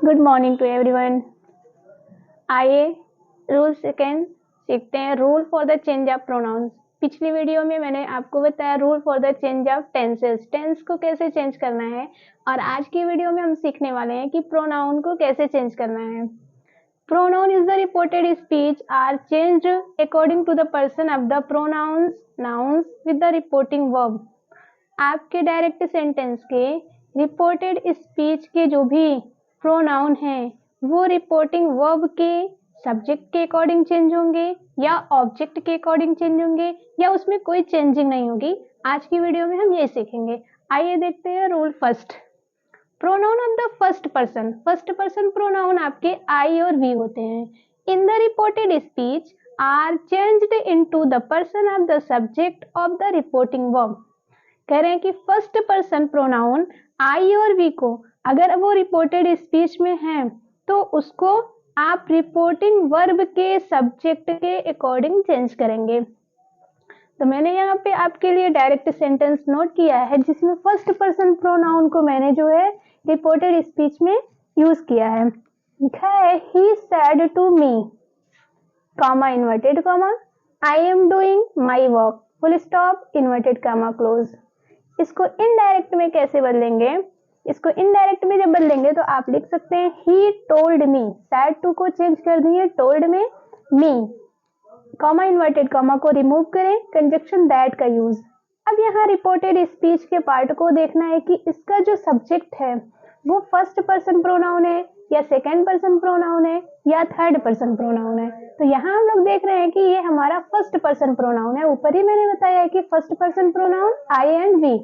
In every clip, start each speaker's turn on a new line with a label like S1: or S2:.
S1: Good morning to everyone. आइए rule second सीखते हैं, rule for the change of pronouns. पिछली वीडियो में मैंने आपको बताया rule for the change of tenses, tense को कैसे चेंज करना है, और आज की वीडियो में हम सीखने वाले हैं कि प्रोनाउन को कैसे चेंज करना है। Pronoun is the reported speech are changed according to the person of the pronouns nouns with the reporting verb. आपके डायरेक्ट सेंटेंस के रिपोर्टेड स्पीच के जो भी प्रोनाउन हैं वो रिपोर्टिंग वर्ब के सब्जेक्ट के अकॉर्डिंग चेंज होंगे या ऑब्जेक्ट के अकॉर्डिंग चेंज होंगे या उसमें कोई चेंजिंग नहीं होगी। आज की वीडियो में हम ये सीखेंगे। आइए देखते हैं rule first. Pronoun of the first person pronoun आपके आई और वी होते हैं। In the reported speech are changed into the person of the subject of the reporting verb. कह रहे हैं कि फर्स्ट पर्सन प्रोनाउन आई और वी को अगर वो रिपोर्टेड स्पीच में है तो उसको आप रिपोर्टिंग वर्ब के सब्जेक्ट के अकॉर्डिंग चेंज करेंगे। तो मैंने यहाँ पे आपके लिए डायरेक्ट सेंटेंस नोट किया है जिसमें फर्स्ट पर्सन प्रोनाउन को मैंने जो है रिपोर्टेड स्पीच में यूज किया है। लिखा है he said to me, comma inverted comma, I am doing my work, full stop, inverted comma close. इसको इनडायरेक्ट में कैसे बदलेंगे? इसको इनडायरेक्ट में जब बदलेंगे तो आप लिख सकते हैं he told me, said to को चेंज कर दिए टोल्ड में मी, कॉमा इन्वर्टेड कॉमा को रिमूव करें, कंजक्शन दैट का यूज। अब यहाँ रिपोर्टेड स्पीच के पार्ट को देखना है कि इसका जो सब्जेक्ट है वो फर्स्ट पर्सन प्रोनाउन है या सेकेंड पर्सन प्रोनाउन है या थर्ड पर्सन प्रोनाउन है। तो यहाँ हम लोग देख रहे हैं कि ये हमारा फर्स्ट पर्सन प्रोनाउन है। ऊपर ही मैंने बताया है कि first person pronoun I and we.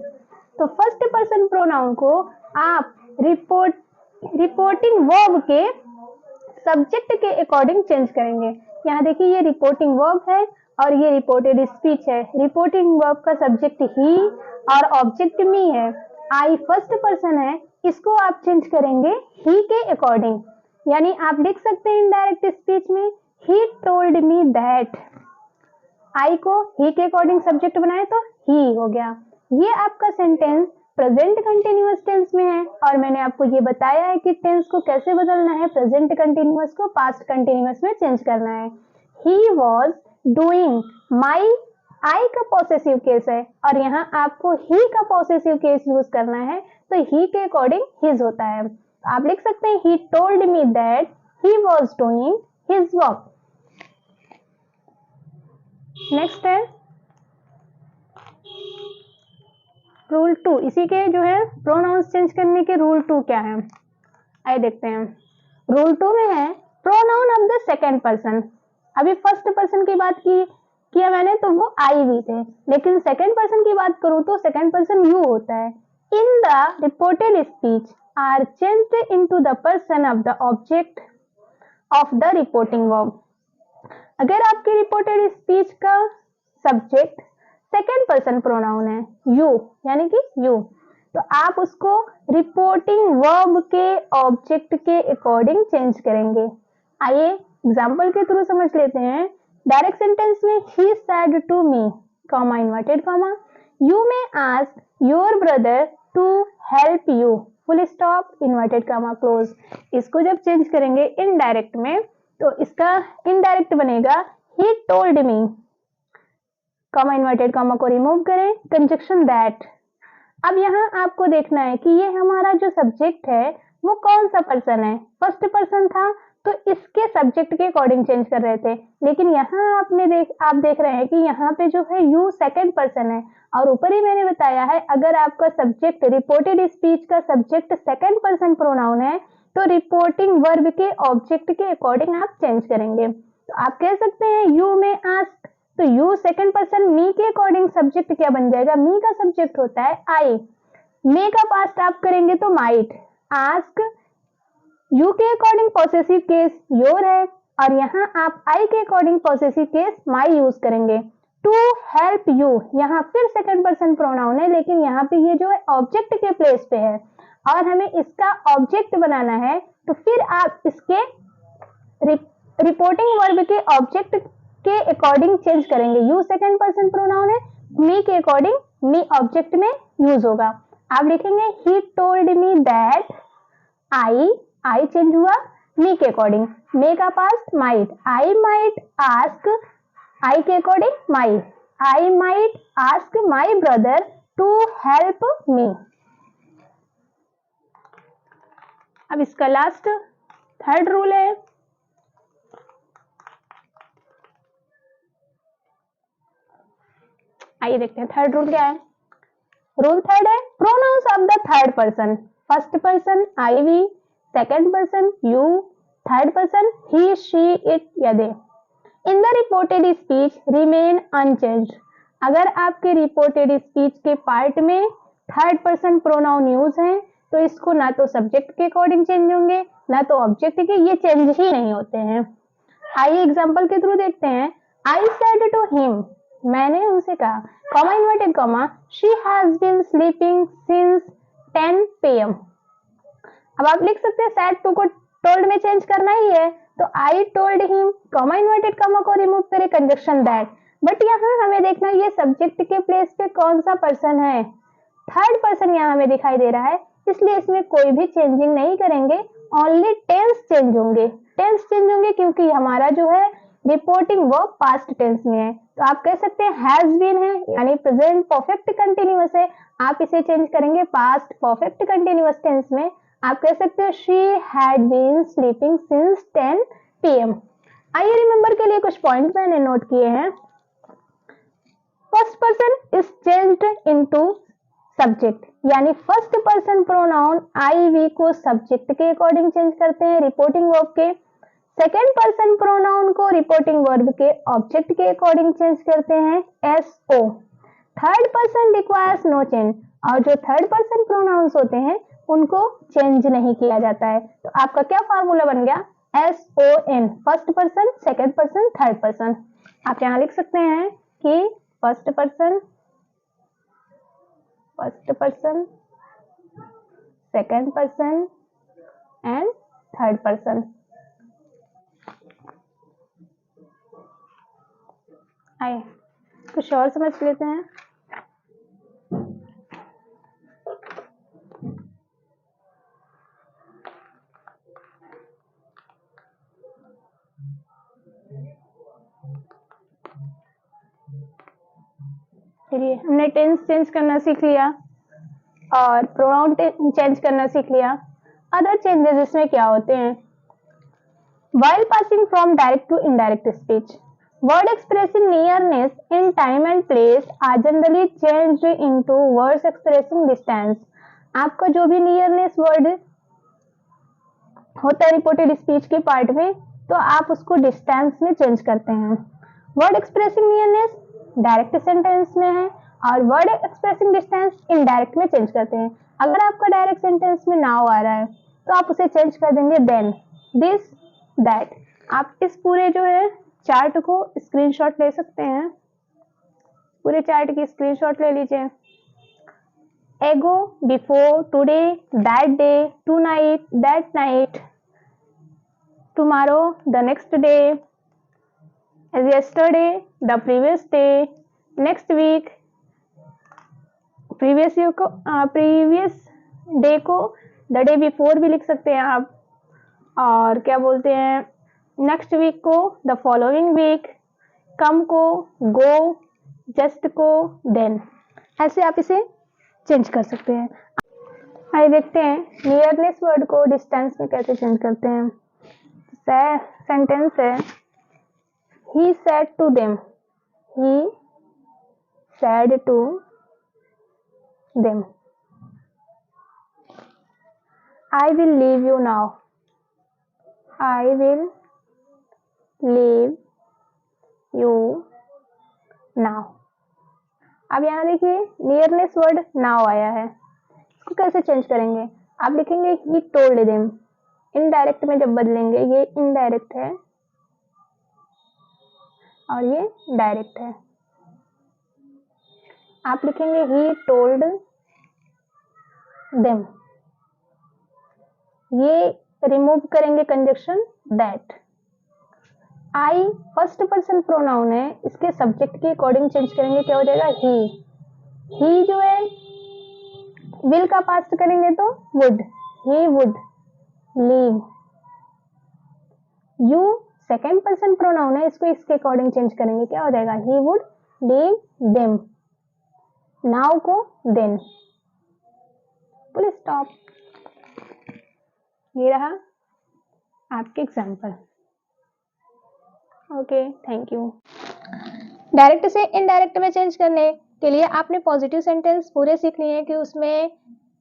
S1: तो फर्स्ट पर्सन प्रोनाउन को आप रिपोर्टिंग वर्ब के सब्जेक्ट के अकॉर्डिंग चेंज करेंगे। यहाँ देखिए ये रिपोर्टिंग वर्ब है और ये रिपोर्टेड स्पीच है। रिपोर्टिंग वर्ब का सब्जेक्ट ही और ऑब्जेक्ट मी है। आई फर्स्ट पर्सन है, इसको आप चेंज करेंगे ही के अकॉर्डिंग। यानी आप लिख सकते हैं इनडायरेक्ट स्पीच में ही टोल्ड मी दैट। आई को ही के अकॉर्डिंग सब्जेक्ट बनाए तो ही हो गया। ये आपका सेंटेंस प्रेजेंट कंटिन्यूअस टेंस में है और मैंने आपको ये बताया है कि टेंस को कैसे बदलना है। प्रेजेंट कंटिन्यूअस को पास्ट कंटिन्यूअस में चेंज करना है। ही वॉज डूइंग, माई आई का पॉसेसिव केस है और यहाँ आपको ही का पॉसेसिव केस यूज करना है तो ही के अकॉर्डिंग हिज होता है। आप लिख सकते हैं he told me that he was doing his work. Next है रूल 2। इसी के जो है प्रोनाउंस चेंज करने के रूल 2 क्या है, आइए देखते हैं। रूल 2 में है pronoun of the second person. अभी फर्स्ट पर्सन की बात किया मैंने तो वो आई भी थे, लेकिन सेकेंड पर्सन की बात करूं तो सेकेंड पर्सन यू होता है। In the reported speech are changed into the person of the object of the reporting verb. अगर आपकी रिपोर्टेड स्पीच का सब्जेक्ट सेकेंड पर्सन प्रोनाउन है यू, यानी कि यू, तो आप उसको रिपोर्टिंग वर्ब के ऑब्जेक्ट के अकॉर्डिंग चेंज करेंगे। आइए एग्जांपल के थ्रू समझ लेते हैं। डायरेक्ट सेंटेंस में he said to me, comma inverted comma, you may ask your brother to help you, full stop, inverted comma close. इसको जब चेंज करेंगे इनडायरेक्ट में तो इसका इनडायरेक्ट बनेगा ही टोल्ड मी, कॉमा इन्वर्टेड कॉमा को रिमूव करें, कंजक्शन दैट। अब यहाँ आपको देखना है कि ये हमारा जो सब्जेक्ट है वो कौन सा पर्सन है। फर्स्ट पर्सन था तो इसके सब्जेक्ट के अकॉर्डिंग चेंज कर रहे थे, लेकिन यहाँ आप देख रहे हैं कि यहाँ पे जो है यू सेकेंड पर्सन है और ऊपर ही मैंने बताया है अगर आपका सब्जेक्ट रिपोर्टेड स्पीच का सब्जेक्ट सेकेंड पर्सन प्रोनाउन है तो रिपोर्टिंग वर्ब के ऑब्जेक्ट के अकॉर्डिंग आप चेंज करेंगे। तो आप कह सकते हैं यू में आस्क, तो यू सेकेंड पर्सन मी के अकॉर्डिंग सब्जेक्ट क्या बन जाएगा? मी का सब्जेक्ट होता है आई। मे का पास्ट आप करेंगे तो माइट। आस्क यू के अकॉर्डिंग पॉसेसिव केस योर है और यहाँ आप आई के according possessive case my use करेंगे। टू हेल्प यू, यहाँ फिर सेकेंड पर्सन प्रोनाउन है लेकिन यहाँ पे ये जो है ऑब्जेक्ट के प्लेस पे है और हमें इसका ऑब्जेक्ट बनाना है तो फिर आप इसके रिपोर्टिंग वर्ब के ऑब्जेक्ट के अकॉर्डिंग चेंज करेंगे। यू सेकेंड पर्सन प्रोनाउन है, मी के अकॉर्डिंग मी ऑब्जेक्ट में यूज होगा। आप लिखेंगे he told me that I I change हुआ मी के अकॉर्डिंग, मे का past might, I might ask, I के according my, I might ask my brother to help me. अब इसका लास्ट थर्ड रूल है, आइए देखते हैं थर्ड रूल क्या है। रूल थर्ड है pronouns of the third person, first person I we, second person you, third person he she it या they in the reported speech remain unchanged. अगर आपके रिपोर्टेड स्पीच के पार्ट में third person pronoun use है तो इसको ना तो सब्जेक्ट के अकॉर्डिंग चेंज होंगे ना तो ऑब्जेक्ट के, ये चेंज ही नहीं होते हैं। आइए एग्जांपल के थ्रू देखते हैं। आई सेड टू हिम, मैंने उनसे कहा, comma inverted comma, she has been sleeping since 10 PM। अब आप लिख सकते हैं सेड टू को टोल्ड में चेंज करना ही है तो I told him, comma inverted comma को रिमूव करें, कंजक्शन दैट। बट यहाँ हमें देखना ये सब्जेक्ट के प्लेस पे कौन सा पर्सन है, थर्ड पर्सन यहाँ हमें दिखाई दे रहा है, इसलिए इसमें कोई भी चेंजिंग नहीं करेंगे, ओनली टेंस चेंज होंगे। टेंस चेंज होंगे क्योंकि हमारा जो है रिपोर्टिंग वो पास्ट टेंस में है, तो आप कह सकते हैं हैज बीन है यानी प्रेजेंट परफेक्ट कंटिन्यूअस है, आप इसे चेंज करेंगे पास्ट परफेक्ट कंटिन्यूअस टेंस में। आप कह सकते हैं she had been sleeping since 10 PM। आइए रिमेंबर के लिए कुछ पॉइंट मैंने नोट किए हैं। First person is changed into subject, यानी first person pronoun I we को सब्जेक्ट के अकॉर्डिंग चेंज करते हैं रिपोर्टिंग वर्ब के। सेकेंड पर्सन प्रोनाउन को रिपोर्टिंग वर्ब के ऑब्जेक्ट के अकॉर्डिंग चेंज करते हैं SO। Third person requires no change, और जो थर्ड पर्सन प्रोनाउंस होते हैं उनको चेंज नहीं किया जाता है। तो आपका क्या फॉर्मूला बन गया SON, first person, second person, third person. आप यहाँ लिख सकते हैं कि first person, second person and third person. आइए कुछ और समझ लेते हैं। चलिए हमने टेंस चेंज करना सीख लिया और प्रोनाउन चेंज करना सीख लिया। अदर चेंजेस इसमें क्या होते हैं? While passing from direct to indirect speech, word expressing nearness in time and place are generally changed into words expressing distance। आपका जो भी nearness word होता है रिपोर्टेड स्पीच के पार्ट में तो आप उसको डिस्टेंस में चेंज करते हैं। Word expressing nearness direct sentence में है और वर्ड एक्सप्रेसिंग डिस्टेंस इनडायरेक्ट में चेंज करते हैं। अगर आपका डायरेक्ट सेंटेंस में नाउ आ रहा है तो आप उसे चेंज कर देंगे देन, दिस, दैट। आप इस पूरे जो है चार्ट को स्क्रीनशॉट ले सकते हैं, पूरे चार्ट की स्क्रीनशॉट ले लीजिए। Ago, before, today, that day, tonight, that night, tomorrow, the next day, as yesterday, the previous day, next week, previous day को द डे बिफोर भी लिख सकते हैं आप, और क्या बोलते हैं नेक्स्ट वीक को द फॉलोइंग वीक, कम को गो, जस्ट को देन। ऐसे आप इसे चेंज कर सकते हैं। आइए देखते हैं नियरनेस वर्ड को डिस्टेंस में कैसे चेंज करते हैं। सेंटेंस है he said to them, he said to them, I will leave you now, I will leave you now। अब यहाँ देखिए नियरनेस वर्ड नाउ आया है, इसको कैसे चेंज करेंगे? आप लिखेंगे ही टोल्ड देम, इनडायरेक्ट में जब बदलेंगे, ये इनडायरेक्ट है और ये डायरेक्ट है। आप लिखेंगे ही टोल्ड देम, ये रिमूव करेंगे conjunction that. I first person pronoun है, इसके सब्जेक्ट के अकॉर्डिंग चेंज करेंगे, क्या हो जाएगा ही जो है विल का पास्ट करेंगे तो would, he would, leave. You second person pronoun है, इसको इसके अकॉर्डिंग चेंज करेंगे, क्या हो जाएगा, he would leave them. Now को देन। Full stop. ये रहा आपके example. Okay, thank you. Direct से इनडायरेक्ट में चेंज करने के लिए आपने पॉजिटिव सेंटेंस पूरे सीख लिए हैं कि उसमें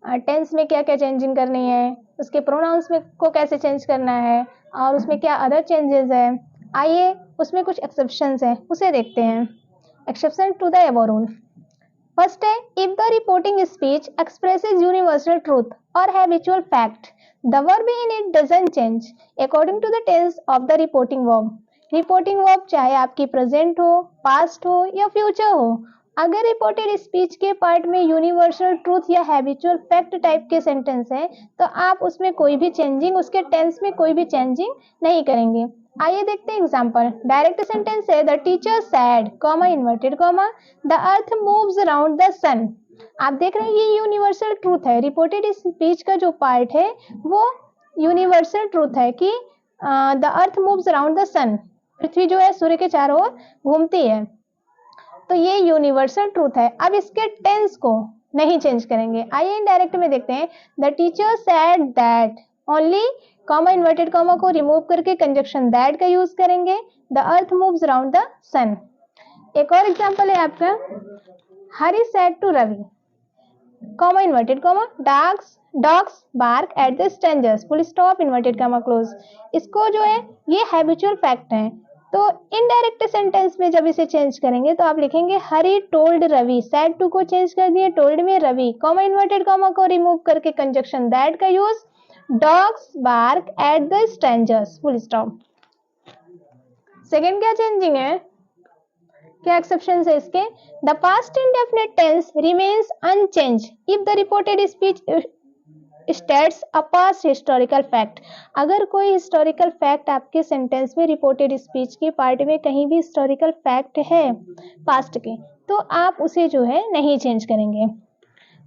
S1: टेंस में क्या क्या चेंजिंग करनी है, उसके प्रोनाउंस में को कैसे चेंज करना है, और उसमें क्या अदर चेंजेस है। आइए उसमें कुछ एक्सेप्शंस हैं, उसे देखते हैं। Exception to the above rule. First है, if the reporting speech expresses universal truth और habitual fact, the verb in it doesn't change according to the tense of the reporting verb. Reporting verb चाहे आपकी present हो, past हो या future हो, अगर reported speech के पार्ट में यूनिवर्सल ट्रूथ या हैबिचुअल फैक्ट टाइप के सेंटेंस है तो आप उसमें कोई भी चेंजिंग, उसके टेंस में कोई भी चेंजिंग नहीं करेंगे। आइए देखते हैं एग्जांपल। डायरेक्ट सेंटेंस है, the teacher said, comma inverted comma, the earth moves around the sun. आप देख रहे हैं ये यूनिवर्सल ट्रूथ है। रिपोर्टेड स्पीच का जो पार्ट है वो यूनिवर्सल ट्रूथ है कि the earth moves around the sun, पृथ्वी जो है सूर्य के चारों ओर घूमती है, तो ये यूनिवर्सल ट्रूथ है। अब इसके टेंस को नहीं चेंज करेंगे। आइए इनडायरेक्ट में देखते हैं। The teacher said that, only comma inverted comma को रिमूव करके कंजक्शन दैट का यूज करेंगे। The earth moves around the sun. एक और एग्जांपल है आपका, Hari said to Ravi, comma inverted comma, dogs bark at the strangers, full stop inverted comma close. इसको जो है ये हैबिचुअल फैक्ट है, तो इनडायरेक्ट सेंटेंस में जब इसे चेंज करेंगे तो आप लिखेंगे Hari told Ravi, said to को चेंज कर दिए, टोल्ड में रवि, कॉमा इन्वर्टेड कॉमा को रिमूव करके कंजक्शन दैट का use, dogs bark at the strangers, full stop. Second क्या चेंजिंग है, क्या एक्सेप्शन है इसके, the past indefinite tense remains unchanged if the reported speech states a past historical fact. अगर कोई हिस्टोरिकल फैक्ट आपके सेंटेंस में, रिपोर्टेड स्पीच के पार्ट में कहीं भी हिस्टोरिकल फैक्ट है पास्ट के, तो आप उसे जो है नहीं चेंज करेंगे,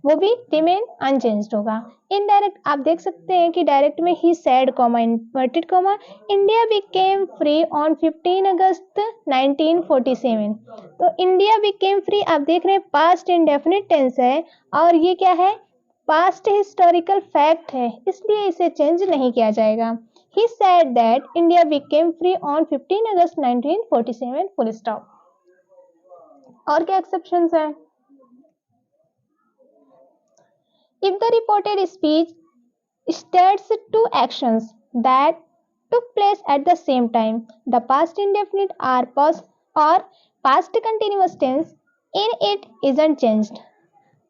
S1: वो भी रिमेन अनचेंज्ड होगा। इनडायरेक्ट आप देख सकते हैं कि डायरेक्ट में he said, comma inverted comma, India became free on 15 अगस्त 1947। तो इंडिया बिकेम फ्री आप देख रहे हैं पास्ट इंडेफिनिट टेंस है और ये क्या है, पास्ट हिस्टोरिकल फैक्ट है, इसलिए इसे चेंज नहीं किया जाएगा। He said that India became free on 15 August 1947, full stop. और क्या एक्सेप्शंस है, if the reported speech states two actions that took place at the same time, the past indefinite or past continuous tense in it isn't changed।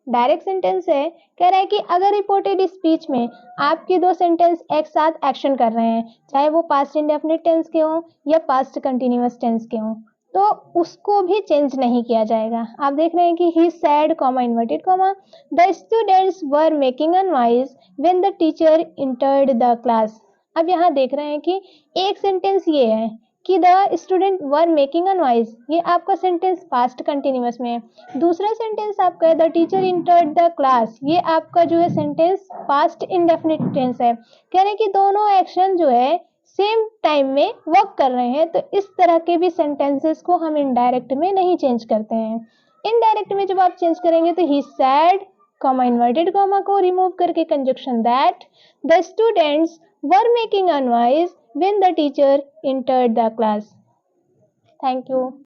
S1: Direct sentence है, कह रहा है कि अगर reported speech में आपके दो सेंटेंस एक साथ एक्शन कर रहे हैं, चाहे वो पास्ट इंडेफिनिट टेंस के हों या पास्ट कंटिन्यूअस टेंस के हों, तो उसको भी चेंज नहीं किया जाएगा। आप देख रहे हैं कि he said, comma inverted comma, the students were making a noise when the teacher entered the class. अब यहाँ देख रहे हैं कि एक सेंटेंस ये है कि the student were making a noise, ये आपका सेंटेंस पास्ट कंटिन्यूअस में है। दूसरा सेंटेंस आपका है the teacher entered the class, ये आपका जो है सेंटेंस पास्ट इंडेफिनिट टेंस है। कह रहे हैं कि दोनों एक्शन जो है सेम टाइम में वर्क कर रहे हैं, तो इस तरह के भी सेंटेंसेस को हम इनडायरेक्ट में नहीं चेंज करते हैं। इनडायरेक्ट में जब आप चेंज करेंगे तो ही सैड, कॉमा इन्वर्टेड कॉमा को रिमूव करके conjunction that, the students were making a noise when the teacher entered the class। Thank you।